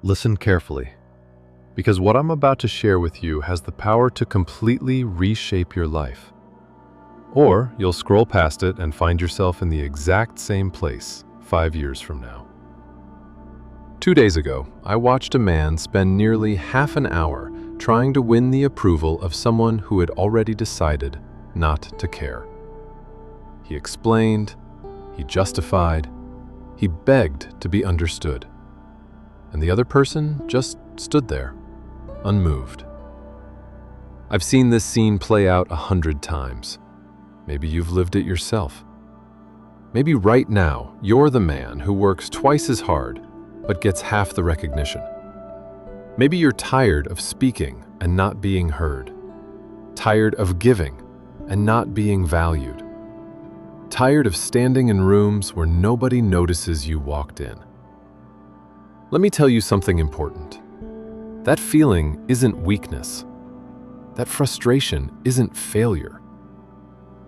Listen carefully, because what I'm about to share with you has the power to completely reshape your life. Or you'll scroll past it and find yourself in the exact same place 5 years from now. 2 days ago, I watched a man spend nearly half an hour trying to win the approval of someone who had already decided not to care. He explained, he justified, he begged to be understood. And the other person just stood there, unmoved. I've seen this scene play out 100 times. Maybe you've lived it yourself. Maybe right now, you're the man who works twice as hard, but gets half the recognition. Maybe you're tired of speaking and not being heard. Tired of giving and not being valued. Tired of standing in rooms where nobody notices you walked in. Let me tell you something important. That feeling isn't weakness. That frustration isn't failure.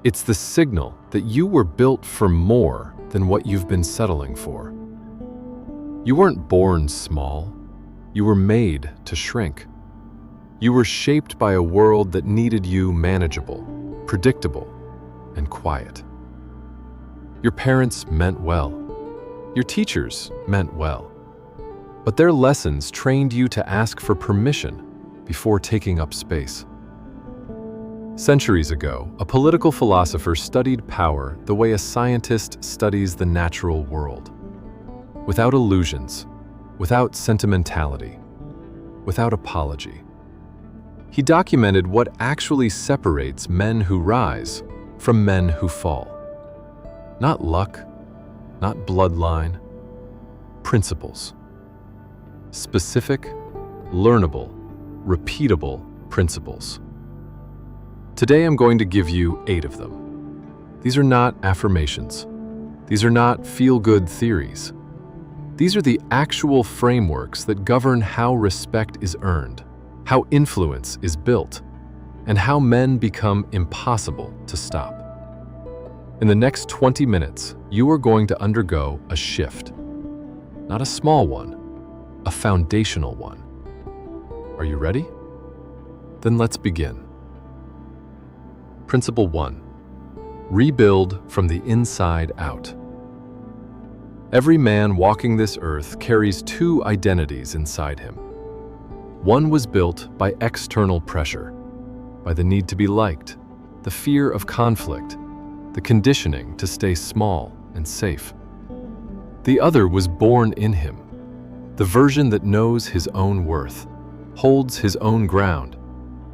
It's the signal that you were built for more than what you've been settling for. You weren't born small. You were made to shrink. You were shaped by a world that needed you manageable, predictable, and quiet. Your parents meant well. Your teachers meant well. But their lessons trained you to ask for permission before taking up space. Centuries ago, a political philosopher studied power the way a scientist studies the natural world. Without illusions, without sentimentality, without apology. He documented what actually separates men who rise from men who fall. Not luck, not bloodline, principles. Specific, learnable, repeatable principles. Today I'm going to give you 8 of them. These are not affirmations. These are not feel-good theories. These are the actual frameworks that govern how respect is earned, how influence is built, and how men become impossible to stop. In the next 20 minutes, you are going to undergo a shift. Not a small one, a foundational one. Are you ready? Then let's begin. Principle 1. Rebuild from the inside out. Every man walking this earth carries 2 identities inside him. One was built by external pressure, by the need to be liked, the fear of conflict, the conditioning to stay small and safe. The other was born in him, the version that knows his own worth, holds his own ground,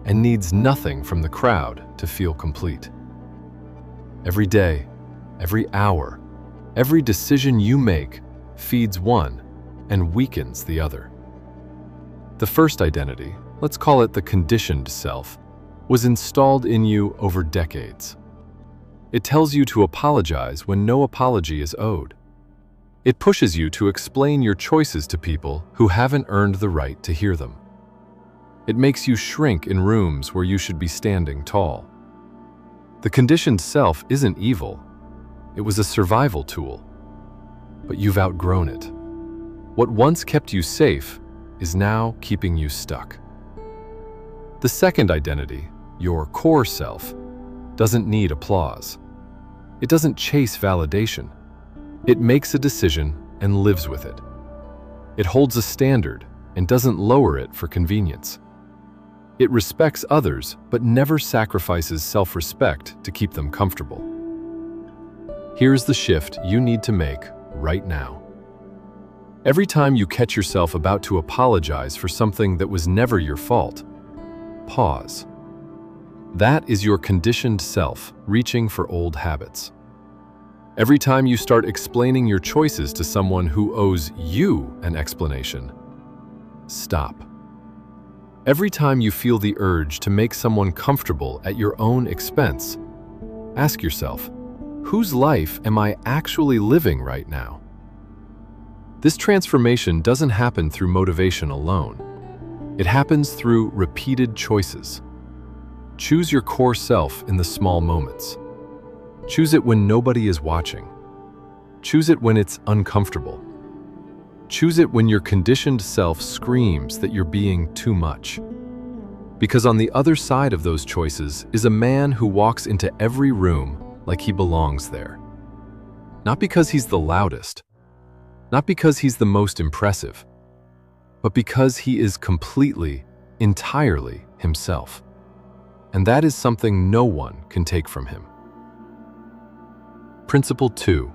and needs nothing from the crowd to feel complete. Every day, every hour, every decision you make feeds one and weakens the other. The first identity, let's call it the conditioned self, was installed in you over decades. It tells you to apologize when no apology is owed. It pushes you to explain your choices to people who haven't earned the right to hear them. It makes you shrink in rooms where you should be standing tall. The conditioned self isn't evil. It was a survival tool. But you've outgrown it. What once kept you safe is now keeping you stuck. The second identity, your core self, doesn't need applause. It doesn't chase validation. It makes a decision and lives with it. It holds a standard and doesn't lower it for convenience. It respects others but never sacrifices self-respect to keep them comfortable. Here's the shift you need to make right now. Every time you catch yourself about to apologize for something that was never your fault, pause. That is your conditioned self reaching for old habits. Every time you start explaining your choices to someone who owes you an explanation, stop. Every time you feel the urge to make someone comfortable at your own expense, ask yourself, whose life am I actually living right now? This transformation doesn't happen through motivation alone. It happens through repeated choices. Choose your core self in the small moments. Choose it when nobody is watching. Choose it when it's uncomfortable. Choose it when your conditioned self screams that you're being too much. Because on the other side of those choices is a man who walks into every room like he belongs there. Not because he's the loudest, not because he's the most impressive, but because he is completely, entirely himself. And that is something no one can take from him. Principle 2.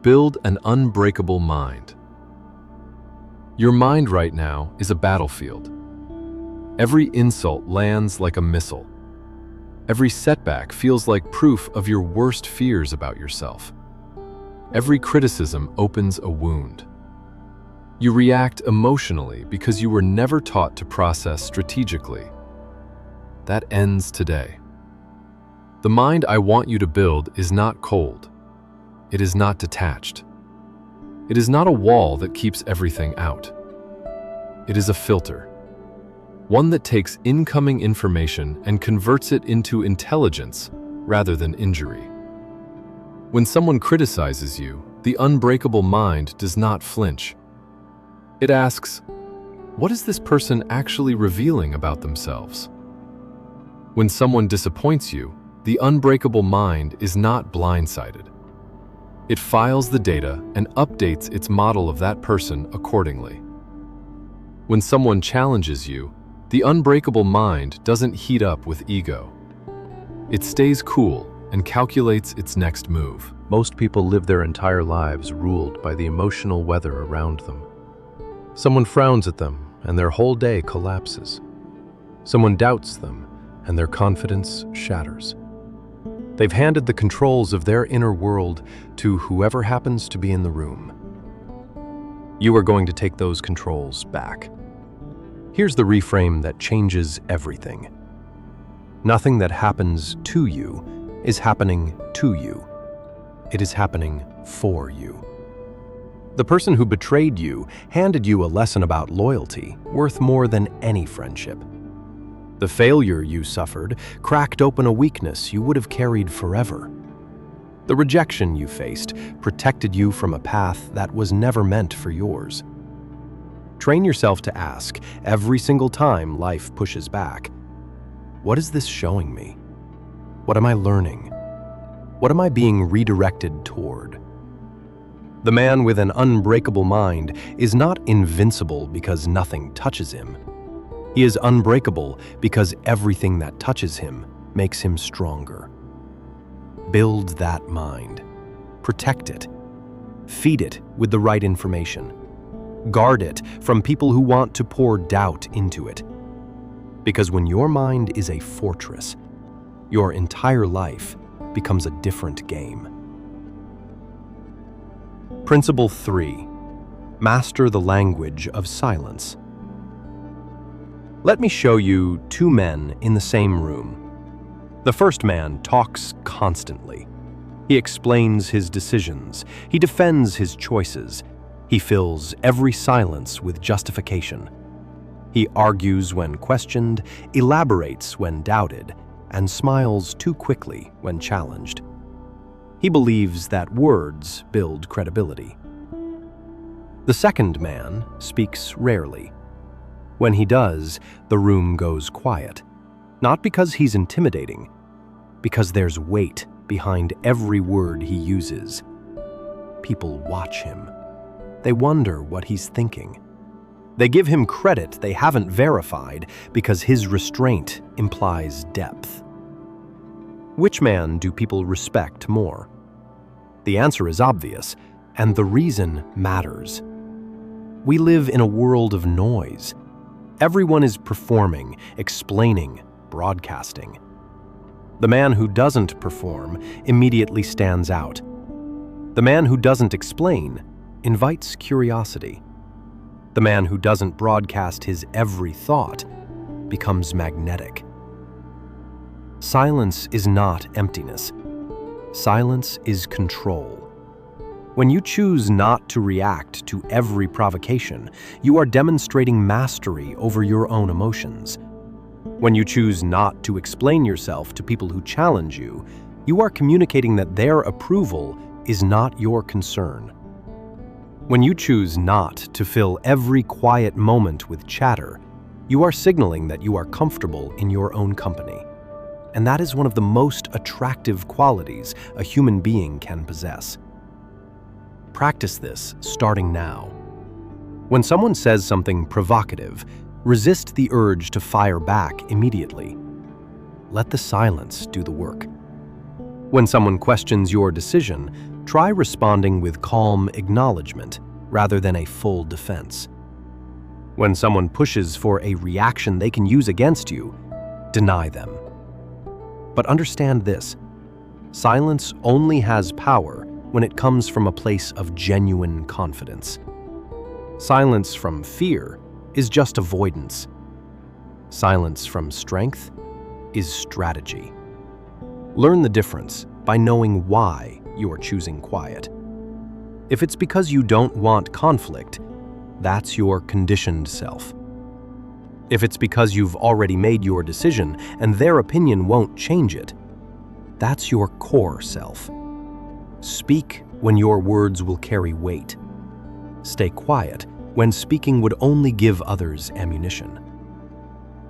Build an unbreakable mind. Your mind right now is a battlefield. Every insult lands like a missile. Every setback feels like proof of your worst fears about yourself. Every criticism opens a wound. You react emotionally because you were never taught to process strategically. That ends today. The mind I want you to build is not cold. It is not detached. It is not a wall that keeps everything out. It is a filter. One that takes incoming information and converts it into intelligence rather than injury. When someone criticizes you, the unbreakable mind does not flinch. It asks, what is this person actually revealing about themselves? When someone disappoints you, the unbreakable mind is not blindsided. It files the data and updates its model of that person accordingly. When someone challenges you, the unbreakable mind doesn't heat up with ego. It stays cool and calculates its next move. Most people live their entire lives ruled by the emotional weather around them. Someone frowns at them and their whole day collapses. Someone doubts them and their confidence shatters. They've handed the controls of their inner world to whoever happens to be in the room. You are going to take those controls back. Here's the reframe that changes everything. Nothing that happens to you is happening to you. It is happening for you. The person who betrayed you handed you a lesson about loyalty worth more than any friendship. The failure you suffered cracked open a weakness you would have carried forever. The rejection you faced protected you from a path that was never meant for yours. Train yourself to ask every single time life pushes back, what is this showing me? What am I learning? What am I being redirected toward? The man with an unbreakable mind is not invincible because nothing touches him. He is unbreakable because everything that touches him makes him stronger. Build that mind. Protect it. Feed it with the right information. Guard it from people who want to pour doubt into it. Because when your mind is a fortress, your entire life becomes a different game. Principle 3. Master the language of silence. Let me show you two men in the same room. The first man talks constantly. He explains his decisions. He defends his choices. He fills every silence with justification. He argues when questioned, elaborates when doubted, and smiles too quickly when challenged. He believes that words build credibility. The second man speaks rarely. When he does, the room goes quiet. Not because he's intimidating, because there's weight behind every word he uses. People watch him. They wonder what he's thinking. They give him credit they haven't verified because his restraint implies depth. Which man do people respect more? The answer is obvious, and the reason matters. We live in a world of noise. Everyone is performing, explaining, broadcasting. The man who doesn't perform immediately stands out. The man who doesn't explain invites curiosity. The man who doesn't broadcast his every thought becomes magnetic. Silence is not emptiness. Silence is control. When you choose not to react to every provocation, you are demonstrating mastery over your own emotions. When you choose not to explain yourself to people who challenge you, you are communicating that their approval is not your concern. When you choose not to fill every quiet moment with chatter, you are signaling that you are comfortable in your own company. And that is one of the most attractive qualities a human being can possess. Practice this starting now. When someone says something provocative, resist the urge to fire back immediately. Let the silence do the work. When someone questions your decision, try responding with calm acknowledgement rather than a full defense. When someone pushes for a reaction they can use against you, deny them. But understand this: silence only has power when it comes from a place of genuine confidence. Silence from fear is just avoidance. Silence from strength is strategy. Learn the difference by knowing why you are choosing quiet. If it's because you don't want conflict, that's your conditioned self. If it's because you've already made your decision and their opinion won't change it, that's your core self. Speak when your words will carry weight. Stay quiet when speaking would only give others ammunition.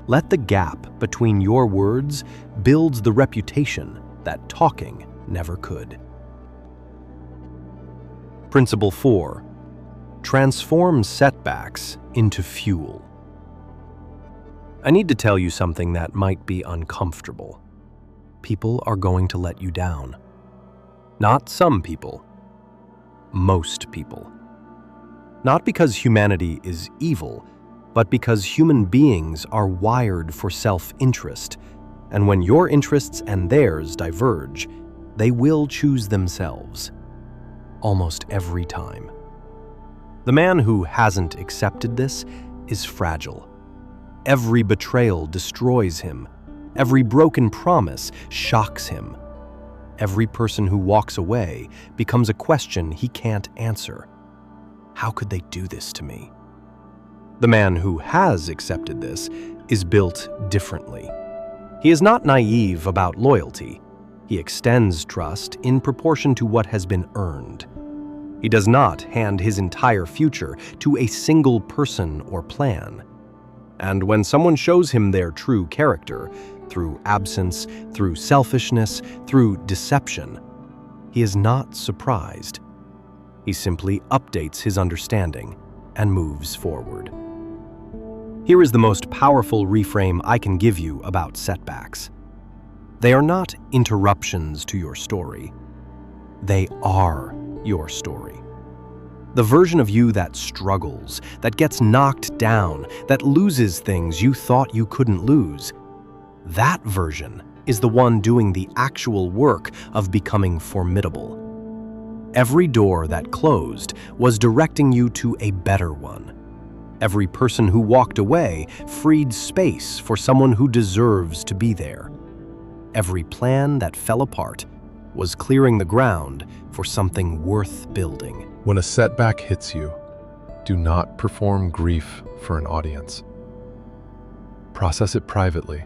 Let the gap between your words build the reputation that talking never could. Principle 4. Transform setbacks into fuel. I need to tell you something that might be uncomfortable. People are going to let you down. Not some people. Most people. Not because humanity is evil, but because human beings are wired for self-interest, and when your interests and theirs diverge, they will choose themselves. Almost every time. The man who hasn't accepted this is fragile. Every betrayal destroys him. Every broken promise shocks him. Every person who walks away becomes a question he can't answer. How could they do this to me? The man who has accepted this is built differently. He is not naive about loyalty. He extends trust in proportion to what has been earned. He does not hand his entire future to a single person or plan. And when someone shows him their true character, through absence, through selfishness, through deception, he is not surprised. He simply updates his understanding and moves forward. Here is the most powerful reframe I can give you about setbacks. They are not interruptions to your story. They are your story. The version of you that struggles, that gets knocked down, that loses things you thought you couldn't lose, that version is the one doing the actual work of becoming formidable. Every door that closed was directing you to a better one. Every person who walked away freed space for someone who deserves to be there. Every plan that fell apart was clearing the ground for something worth building. When a setback hits you, do not perform grief for an audience. Process it privately,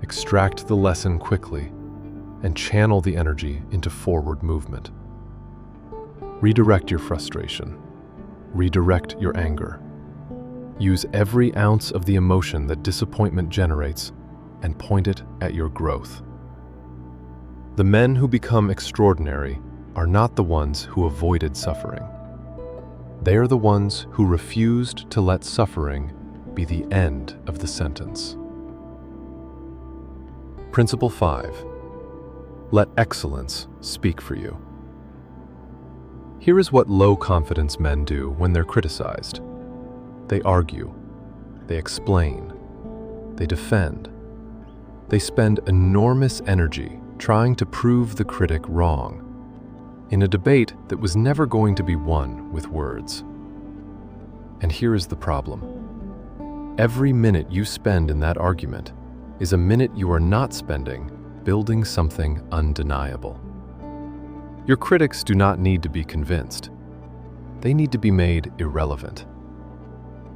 extract the lesson quickly, and channel the energy into forward movement. Redirect your frustration. Redirect your anger. Use every ounce of the emotion that disappointment generates and point it at your growth. The men who become extraordinary are not the ones who avoided suffering. They are the ones who refused to let suffering be the end of the sentence. Principle 5. Let excellence speak for you. Here is what low-confidence men do when they're criticized. They argue, they explain, they defend. They spend enormous energy trying to prove the critic wrong, in a debate that was never going to be won with words. And here is the problem. Every minute you spend in that argument is a minute you are not spending building something undeniable. Your critics do not need to be convinced. They need to be made irrelevant.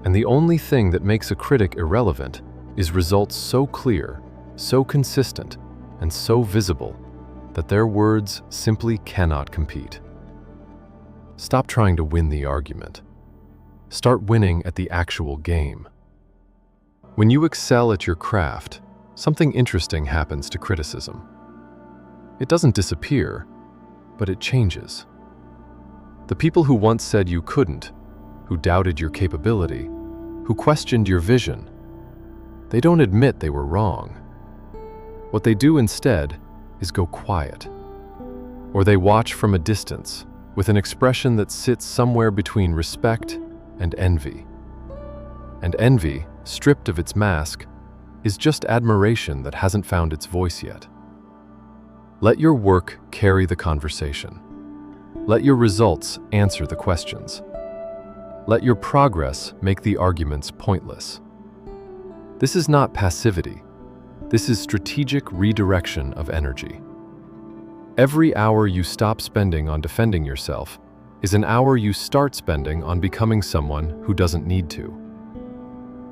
And the only thing that makes a critic irrelevant is results so clear, so consistent, and so visible that their words simply cannot compete. Stop trying to win the argument. Start winning at the actual game. When you excel at your craft, something interesting happens to criticism. It doesn't disappear, but it changes. The people who once said you couldn't, who doubted your capability, who questioned your vision, they don't admit they were wrong. What they do instead is go quiet. Or they watch from a distance with an expression that sits somewhere between respect and envy. And envy, stripped of its mask, is just admiration that hasn't found its voice yet. Let your work carry the conversation. Let your results answer the questions. Let your progress make the arguments pointless. This is not passivity. This is strategic redirection of energy. Every hour you stop spending on defending yourself is an hour you start spending on becoming someone who doesn't need to.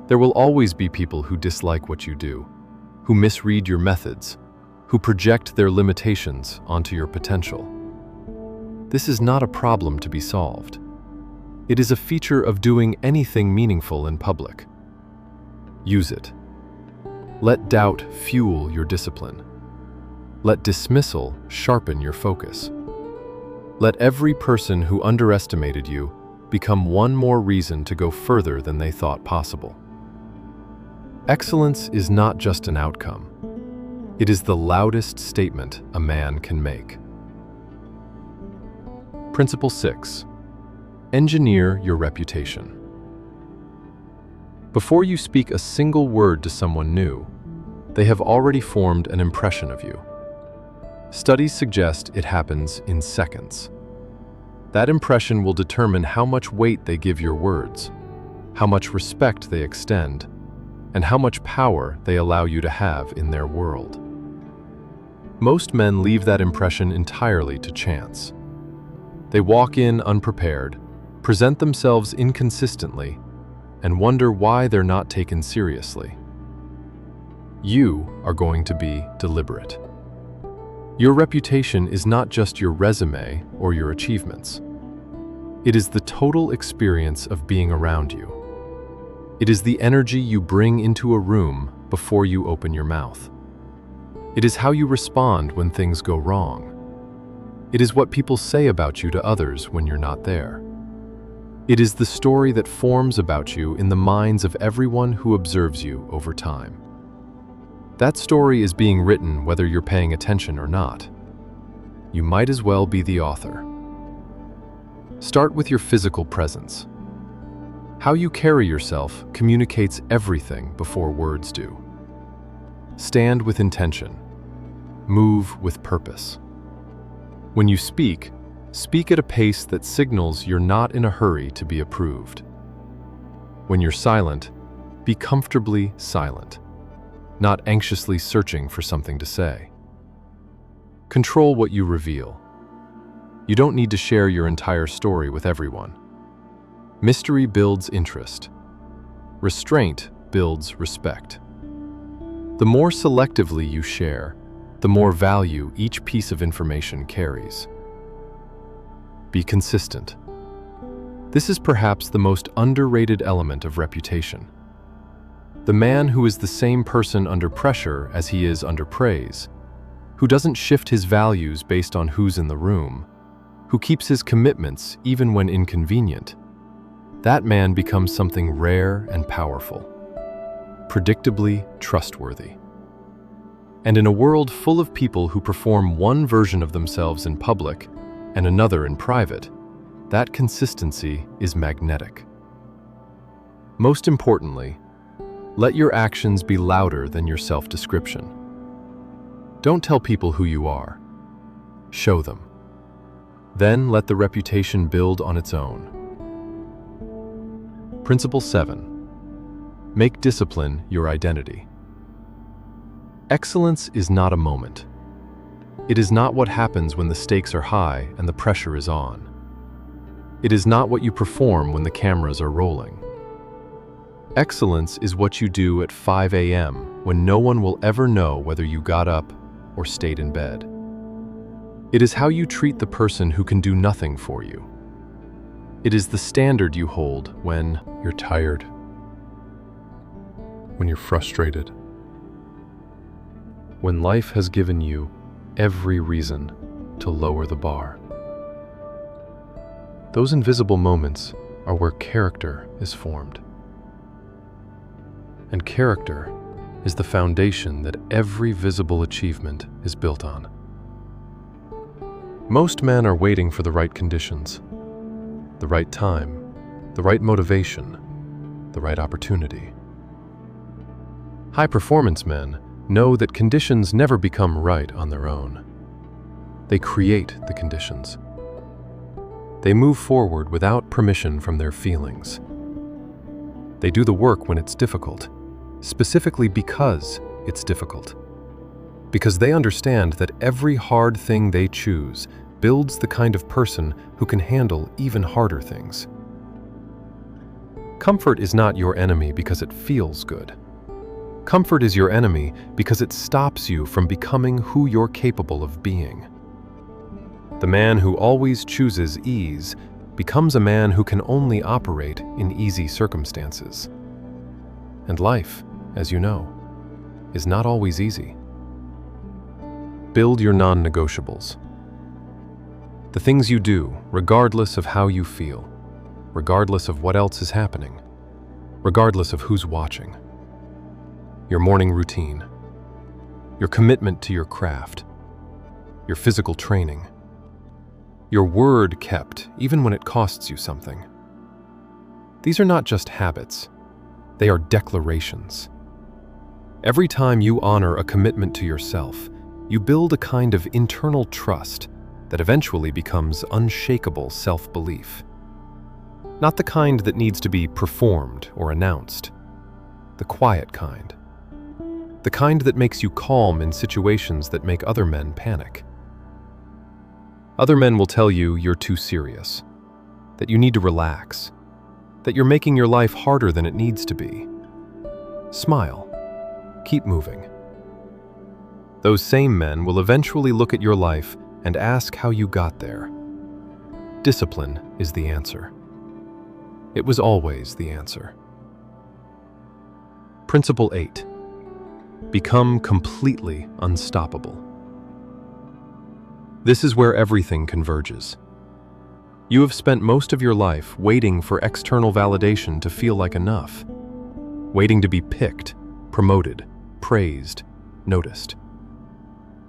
There will always be people who dislike what you do, who misread your methods, who project their limitations onto your potential. This is not a problem to be solved. It is a feature of doing anything meaningful in public. Use it. Let doubt fuel your discipline. Let dismissal sharpen your focus. Let every person who underestimated you become one more reason to go further than they thought possible. Excellence is not just an outcome. It is the loudest statement a man can make. Principle 6. Engineer your reputation. Before you speak a single word to someone new, they have already formed an impression of you. Studies suggest it happens in seconds. That impression will determine how much weight they give your words, how much respect they extend, and how much power they allow you to have in their world. Most men leave that impression entirely to chance. They walk in unprepared, present themselves inconsistently, and wonder why they're not taken seriously. You are going to be deliberate. Your reputation is not just your resume or your achievements. It is the total experience of being around you. It is the energy you bring into a room before you open your mouth. It is how you respond when things go wrong. It is what people say about you to others when you're not there. It is the story that forms about you in the minds of everyone who observes you over time. That story is being written whether you're paying attention or not. You might as well be the author. Start with your physical presence. How you carry yourself communicates everything before words do. Stand with intention. Move with purpose. When you speak, speak at a pace that signals you're not in a hurry to be approved. When you're silent, be comfortably silent, not anxiously searching for something to say. Control what you reveal. You don't need to share your entire story with everyone. Mystery builds interest. Restraint builds respect. The more selectively you share, the more value each piece of information carries. Be consistent. This is perhaps the most underrated element of reputation. The man who is the same person under pressure as he is under praise, who doesn't shift his values based on who's in the room, who keeps his commitments even when inconvenient, that man becomes something rare and powerful, predictably trustworthy. And in a world full of people who perform one version of themselves in public and another in private, that consistency is magnetic. Most importantly, let your actions be louder than your self-description. Don't tell people who you are. Show them. Then let the reputation build on its own. Principle 7. Make discipline your identity. Excellence is not a moment. It is not what happens when the stakes are high and the pressure is on. It is not what you perform when the cameras are rolling. Excellence is what you do at 5 a.m. when no one will ever know whether you got up or stayed in bed. It is how you treat the person who can do nothing for you. It is the standard you hold when You're tired. When you're frustrated. when life has given you every reason to lower the bar. Those invisible moments are where character is formed. And character is the foundation that every visible achievement is built on. Most men are waiting for the right conditions, the right time, the right motivation, the right opportunity. High-performance men know that conditions never become right on their own. They create the conditions. They move forward without permission from their feelings. They do the work when it's difficult, specifically because it's difficult. Because they understand that every hard thing they choose builds the kind of person who can handle even harder things. Comfort is not your enemy because it feels good. Comfort is your enemy because it stops you from becoming who you're capable of being. The man who always chooses ease becomes a man who can only operate in easy circumstances. And life, as you know, is not always easy. Build your non-negotiables. The things you do, regardless of how you feel, regardless of what else is happening, regardless of who's watching. Your morning routine, your commitment to your craft, your physical training, your word kept even when it costs you something. These are not just habits, they are declarations. Every time you honor a commitment to yourself, you build a kind of internal trust that eventually becomes unshakable self-belief. Not the kind that needs to be performed or announced, the quiet kind. The kind that makes you calm in situations that make other men panic. Other men will tell you you're too serious, that you need to relax, that you're making your life harder than it needs to be. Smile. Keep moving. Those same men will eventually look at your life and ask how you got there. Discipline is the answer. It was always the answer. Principle 8. Become completely unstoppable. This is where everything converges. You have spent most of your life waiting for external validation to feel like enough, waiting to be picked, promoted, praised, noticed,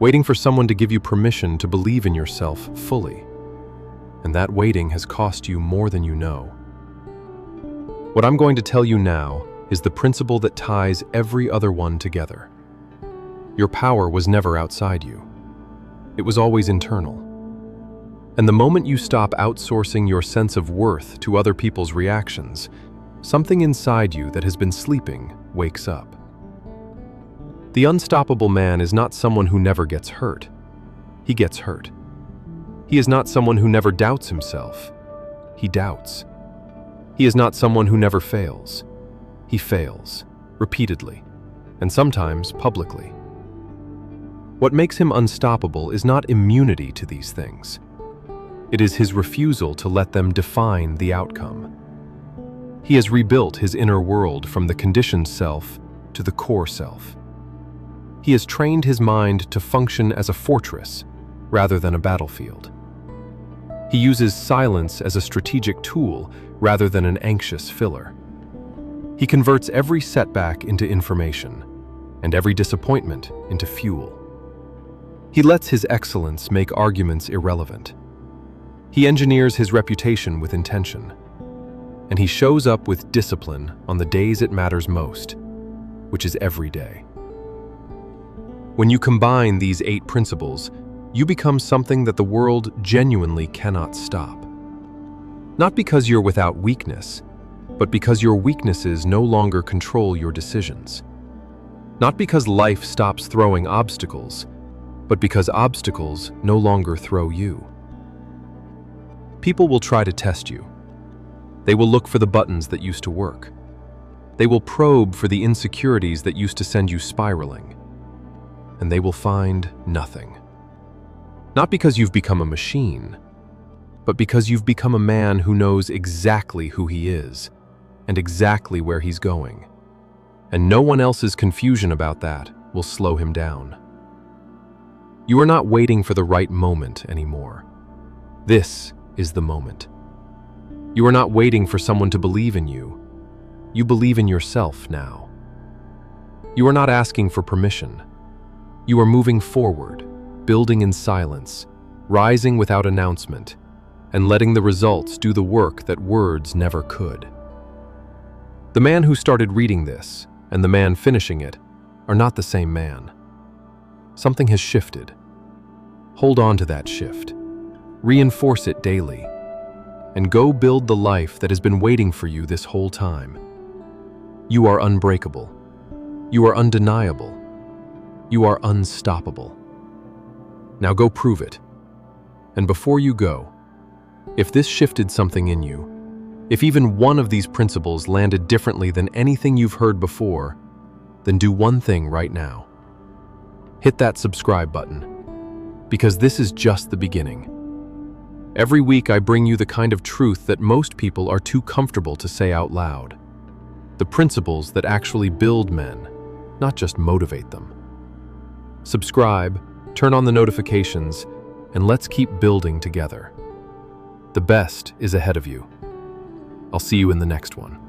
waiting for someone to give you permission to believe in yourself fully. And that waiting has cost you more than you know. What I'm going to tell you now is the principle that ties every other one together. Your power was never outside you. It was always internal. And the moment you stop outsourcing your sense of worth to other people's reactions, something inside you that has been sleeping wakes up. The unstoppable man is not someone who never gets hurt. He gets hurt. He is not someone who never doubts himself. He doubts. He is not someone who never fails. He fails, repeatedly, and sometimes publicly. What makes him unstoppable is not immunity to these things. It is his refusal to let them define the outcome. He has rebuilt his inner world from the conditioned self to the core self. He has trained his mind to function as a fortress rather than a battlefield. He uses silence as a strategic tool rather than an anxious filler. He converts every setback into information and every disappointment into fuel. He lets his excellence make arguments irrelevant. He engineers his reputation with intention, and he shows up with discipline on the days it matters most, which is every day. When you combine these 8 principles, you become something that the world genuinely cannot stop. Not because you're without weakness, but because your weaknesses no longer control your decisions. Not because life stops throwing obstacles, but because obstacles no longer throw you. People will try to test you. They will look for the buttons that used to work. They will probe for the insecurities that used to send you spiraling. And they will find nothing. Not because you've become a machine, but because you've become a man who knows exactly who he is and exactly where he's going. And no one else's confusion about that will slow him down. You are not waiting for the right moment anymore. This is the moment. You are not waiting for someone to believe in you. You believe in yourself now. You are not asking for permission. You are moving forward, building in silence, rising without announcement, and letting the results do the work that words never could. The man who started reading this and the man finishing it are not the same man. Something has shifted. Hold on to that shift. Reinforce it daily. And go build the life that has been waiting for you this whole time. You are unbreakable. You are undeniable. You are unstoppable. Now go prove it. And before you go, if this shifted something in you, if even one of these principles landed differently than anything you've heard before, then do one thing right now. Hit that subscribe button, because this is just the beginning. Every week I bring you the kind of truth that most people are too comfortable to say out loud. The principles that actually build men, not just motivate them. Subscribe, turn on the notifications, and let's keep building together. The best is ahead of you. I'll see you in the next one.